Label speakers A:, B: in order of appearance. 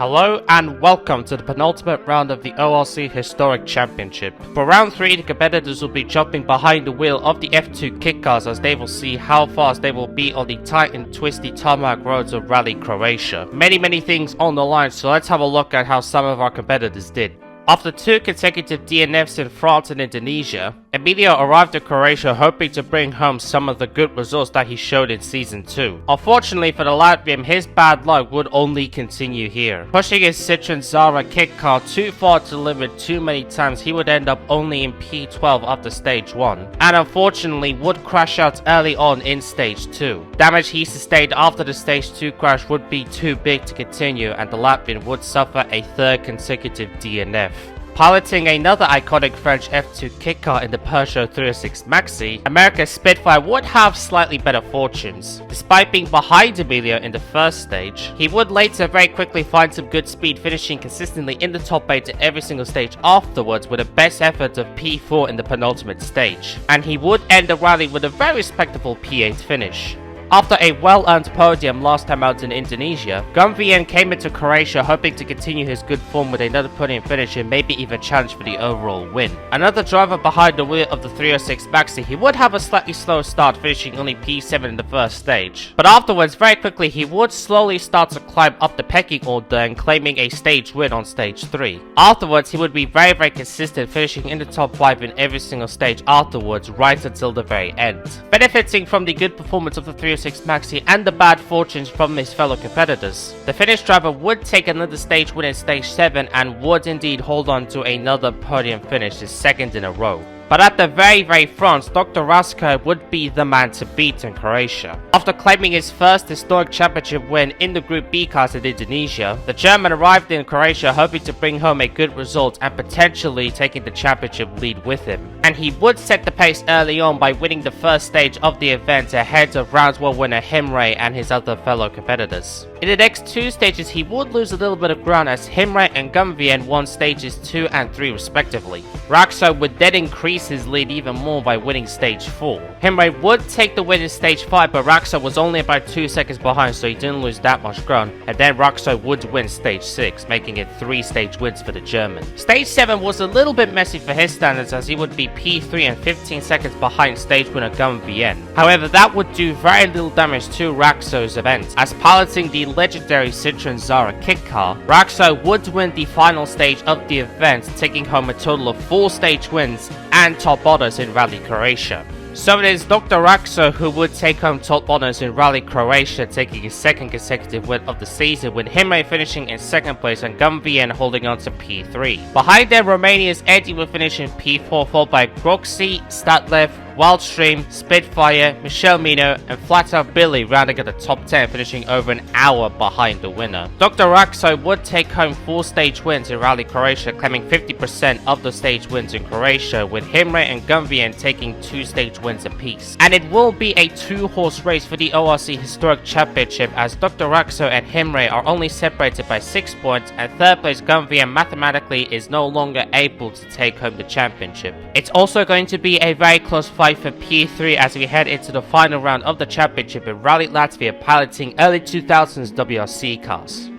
A: Hello and welcome to the penultimate round of the ORC Historic Championship. For round 3, the competitors will be jumping behind the wheel of the F2 kick cars as they will see how fast they will be on the tight and twisty tarmac roads of Rally Croatia. Many things on the line, so let's have a look at how some of our competitors did. After 2 consecutive DNFs in France and Indonesia, Emilio arrived at Croatia hoping to bring home some of the good results that he showed in Season 2. Unfortunately for the Latvian, his bad luck would only continue here. Pushing his Citroen Zara kick car too far to the limit too many times, he would end up only in P12 after Stage 1, and unfortunately would crash out early on in Stage 2. Damage he sustained after the Stage 2 crash would be too big to continue, and the Latvian would suffer a 3rd consecutive DNF. Piloting another iconic French F2 kick car in the Peugeot 306 Maxi, America's Spitfire would have slightly better fortunes. Despite being behind Emilio in the first stage, he would later very quickly find some good speed, finishing consistently in the top 8 at every single stage afterwards with a best effort of P4 in the penultimate stage, and he would end the rally with a very respectable P8 finish. After a well-earned podium last time out in Indonesia, Gunvien came into Croatia hoping to continue his good form with another podium finish and maybe even challenge for the overall win. Another driver behind the wheel of the 306 Maxi, he would have a slightly slow start, finishing only P7 in the first stage. But afterwards, very quickly, he would slowly start to climb up the pecking order and claiming a stage win on Stage 3. Afterwards, he would be very consistent, finishing in the top 5 in every single stage afterwards, right until the very end. Benefiting from the good performance of the 306 Maxi and the bad fortunes from his fellow competitors, the Finnish driver would take another stage win in Stage 7 and would indeed hold on to another podium finish, his 2nd in a row. But at the very front, Dr. Rasko would be the man to beat in Croatia. After claiming his first historic championship win in the Group B cars in Indonesia, the German arrived in Croatia hoping to bring home a good result and potentially taking the championship lead with him. And he would set the pace early on by winning the first stage of the event ahead of round 1 winner Himre and his other fellow competitors. In the next 2 stages, he would lose a little bit of ground as Himre and Gunvien won stages 2 and 3 respectively. Rasko would then increase his lead even more by winning Stage 4. Himre would take the win in Stage 5, but Rasko was only about 2 seconds behind, so he didn't lose that much ground, and then Rasko would win Stage 6, making it 3 stage wins for the German. Stage 7 was a little bit messy for his standards as he would be P3 and 15 seconds behind stage winner Gunvien. However, that would do very little damage to Rako's event, as piloting the legendary Citroen Zara kick car, Rako would win the final stage of the event, taking home a total of 4 stage wins and top honors in Rally Croatia. So it is Dr. Rako who would take home top honors in Rally Croatia, taking his 2nd consecutive win of the season, with Himre finishing in 2nd place and Gunvien holding on to P3. Behind them, Romania's Eddie would finish in P4, followed by Groxi, Statlev, Wildstream, Spitfire, Michel Mino, and Flat Out Billy rounding at the top 10, finishing over an hour behind the winner. Dr. Rako would take home 4 stage wins in Rally Croatia, claiming 50% of the stage wins in Croatia, with Himre and Gunvien taking 2 stage wins apiece. And it will be a 2-horse race for the ORC Historic Championship, as Dr. Rako and Himre are only separated by 6 points, and 3rd place Gunvien mathematically is no longer able to take home the championship. It's also going to be a very close fight for P3 as we head into the final round of the championship in Rally Latvia, piloting early 2000s WRC cars.